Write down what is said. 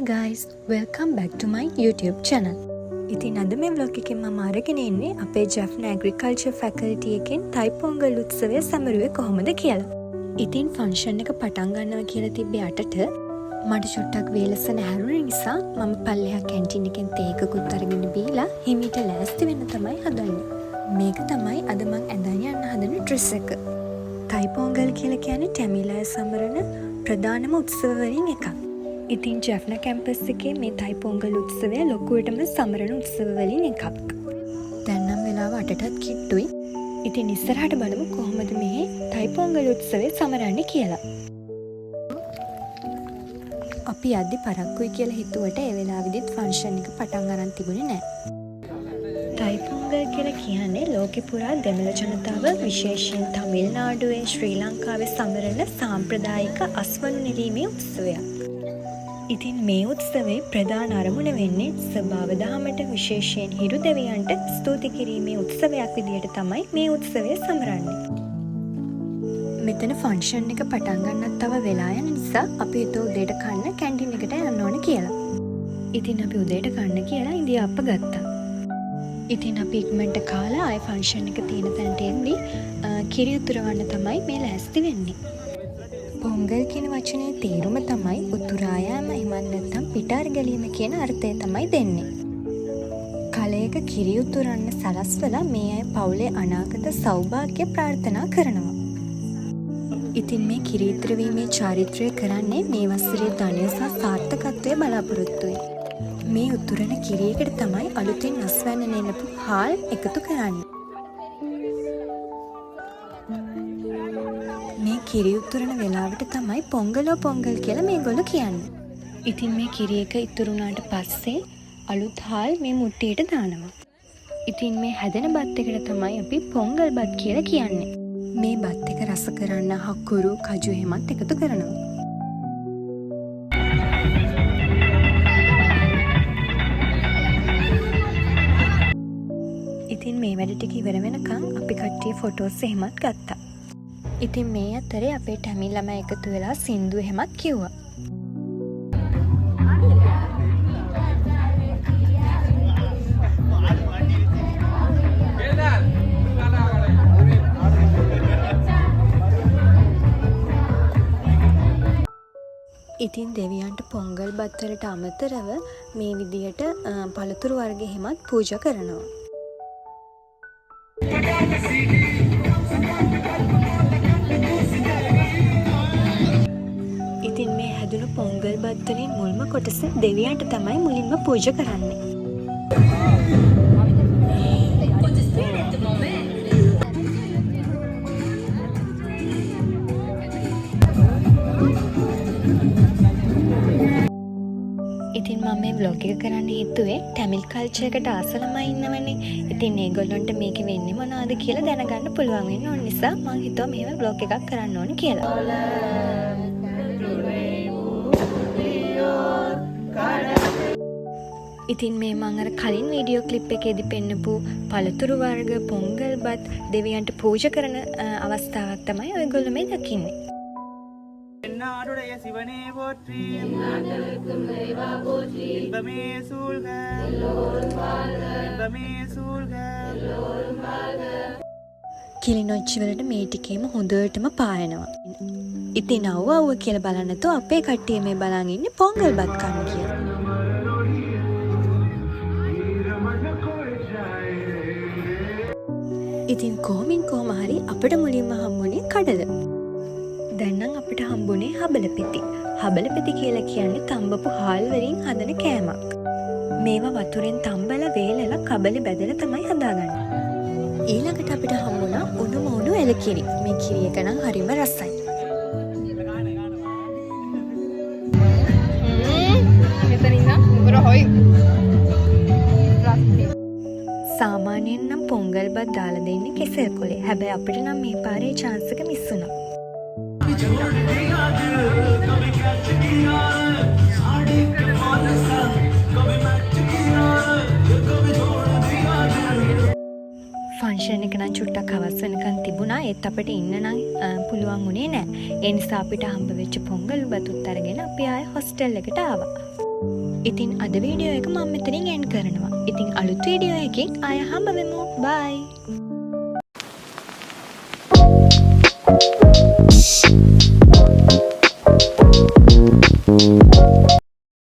guys, welcome back to my YouTube channel. ඉතින් අද මේ vlog එකෙන් මම අරගෙන ඉන්නේ අපේ ජැෆ්නා ඇග්‍රිකල්චර් ෆැකල්ටි එකෙන් තයි පොංගල් උත්සවය සැමරුවේ කොහොමද කියලා. ඉතින් ෆන්ක්ෂන් එක පටන් ගන්නවා කියලා තිබ්බේ 8ට මට චුට්ටක් වේලස නැහැරුණ නිසා මම පල්ලෙහා කැන්ටින් එකෙන් තේ එකකුත් අරගෙන බීලා හිමීට ලෑස්ති වෙන්න තමයි හදන්නේ. මේක තමයි අද මම ඇඳන් යන්න හදන ඩ්‍රෙස් එක. තයි පොංගල් කියලා කියන්නේ ටැමිල් අය සමරන ප්‍රධානම උත්සව වලින් එකක්. ඉතින් ජැෆ්නා කැම්පස් එකේ මේ තයි පොංගල් උත්සවය ලොකුවටම සමරන උත්සව වලින් එකක්. දැන් නම් වෙලාව 8ටත් කිට්ටුයි. ඉතින් ඉස්සරහට බලමු කොහොමද මේ තයි පොංගල් උත්සවය සමරන්නේ කියලා. අපි යද්දි පරක්කුයි කියලා හිතුවට ඒ වෙලාවෙදිත් ෆන්ක්ෂන් එක පටන් අරන් තිබුණේ නැහැ. තයි පොංගල් කියලා කියන්නේ ලෝකෙ පුරා දෙමළ ජනතාව විශේෂයෙන් තමිල්නාඩුවේ ශ්‍රී ලංකාවේ සමරන සාම්ප්‍රදායික අස්වනු නෙළීමේ උත්සවයක්. ඉතින් මේ උත්සවයේ ප්‍රධාන අරමුණ වෙන්නේ ස්වභාව දහමට විශේෂයෙන් හිරු දෙවියන්ට ස්තුති කිරීමේ උත්සවයක් විදියට තමයි මේ උත්සවය සමරන්නේ. මෙතන ෆන්ක්ෂන් එක පටන් ගන්නත් තව වෙලා යන නිසා අපි හිතුවා උදේට කන්න කැන්ටින් එකට යන්න ඕන කියලා. ඉතින් අපි උදේට කන්න කියලා ඉන්දියාප්ප ගත්තා. ඉතින් අපි ඉක්මනට කාලා ආය ෆන්ක්ෂන් එක තියෙන තැනට එද්දි කිරි උතුරවන්න තමයි මේ ලෑස්ති වෙන්නේ. පොංගල් කියන වචනේ තේරුම තමයි උතුරා යාම එහෙම නැත්නම් පිටාර ගැලීම කියන අර්ථය තමයි දෙන්නේ. කලයක කිරි උතුරන්න සලස්වලා මේ අය පවුලේ අනාගත සෞභාග්‍ය ප්‍රාර්ථනා කරනවා. ඉතින් මේ කිරි ඉදිරිවීමේ චාරිත්‍රය කරන්නේ මේ වසරේ ධනය සහ සාර්ථකත්වයේ බලාපොරොත්තුයි. මේ උතුරන කිරියකට තමයි අලුතින් අස්වැන්න නෙලපු හාල් එකතු කරන්නේ. මේ කිරි උතුරන වෙලාවට තමයි පොංගලෝ පොංගල් කියලා මේගොල්ලෝ කියන්නේ. ඉතින් මේ කිරි එක ඉතුරු වුණාට පස්සේ අලුත් හාල් මේ මුට්ටියට දානවා. ඉතින් මේ හැදෙන බත් එකට තමයි අපි පොංගල් බත් කියලා කියන්නේ. මේ බත් එක රස කරන්න හකුරු කජු එහෙමත් එකතු කරනවා. ඉතින් මේ වැඩ ටික ඉවර වෙනකන් අපි කට්ටිය ෆොටෝස් එහෙමත් ගත්තා. ඉතින් මේ අතරේ අපේ ටැමිල් ළමයි එකතු වෙලා සින්දු එහෙමත් කිව්වා. ඉතින් දෙවියන්ට පොංගල් බත් වලට අමතරව මේ විදියට පළතුරු වර්ග එහෙමත් පූජා කරනවා. ඉතින් මේ හැදුණු පොංගල් බත් වලින් මුල්ම කොටස දෙවියන්ට තමයි මුලින්ම පූජා කරන්නේ. ඉතින් මම මේ vlog එක කරන්න හිතුවේ ටැමිල් කල්චර් එකට ආස ළමයි ඉන්නවනේ. ඉතින් ඒගොල්ලන්ට මේකේ වෙන්නේ මොනවද කියලා දැනගන්න පුළුවන් වෙන ඕන නිසා මම හිතුවා මෙහෙම vlog එකක් කරන්න ඕනේ කියලා. ඉතින් මේ මම අර කලින් වීඩියෝ ක්ලිප් එකේදී පෙන්නපු පළතුරු වර්ග පොංගල් බත් දෙවියන්ට පූජා කරන අවස්ථාවක් තමයි ඔයගොල්ලෝ මේ දකින්නේ. என்னாடுடைய சிவனே போற்றி இன்பமே சூழ்க இன்பமே சூழ்க කිලිනොච්චි වලට මේ ටිකේම හොඳටම පායනවා. ඉතින් අවුව කියලා බලන්න නැතුව අපේ කට්ටිය මේ බලන් ඉන්නේ පොංගල් බත් කන්න කියලා. ඉතින් කොහොම හරි අපිට මුලින්ම හම්බුනේ කඩල. දැන් නම් අපිට හම්බුනේ හබලපෙති. හබලපෙති කියලා කියන්නේ තඹපු හාල් වලින් හදන කෑමක්. මේවා වතුරෙන් තඹලා වේලලා කබලේ බැදලා තමයි හදාගන්නේ. ඊළඟට අපිට හම්බුණා උණු මොණු එලකිරි. මේ කිරි එක නම් හරිම රසයි. මෙතන ඉඳන් උඹර හොයි. සාමාන්‍යයෙන් නම් පොංගල් බත් දාලා දෙන්නේ කෙසෙල් කොලේ. හැබැයි අපිට නම් මේ පාරේ chance එක මිස් වුණා. ෆන්ක්ෂන් එක නම් චුට්ටක් හවස් වෙනකන් තිබුණා. ඒත් අපිට ඉන්න නම් පුළුවන් වුණේ නැහැ. ඒ නිසා අපිට හම්බ වෙච්ච පොංගල් බතුත් අරගෙන අපි ආයෙ හොස්ටල් එකට ආවා. ඉතින් අද වීඩියෝ එක මම මෙතනින් එන්ඩ් කරනවා. ඉතින් අලුත් වීඩියෝ එකකින් ආය හම්බ වෙමු. බයි.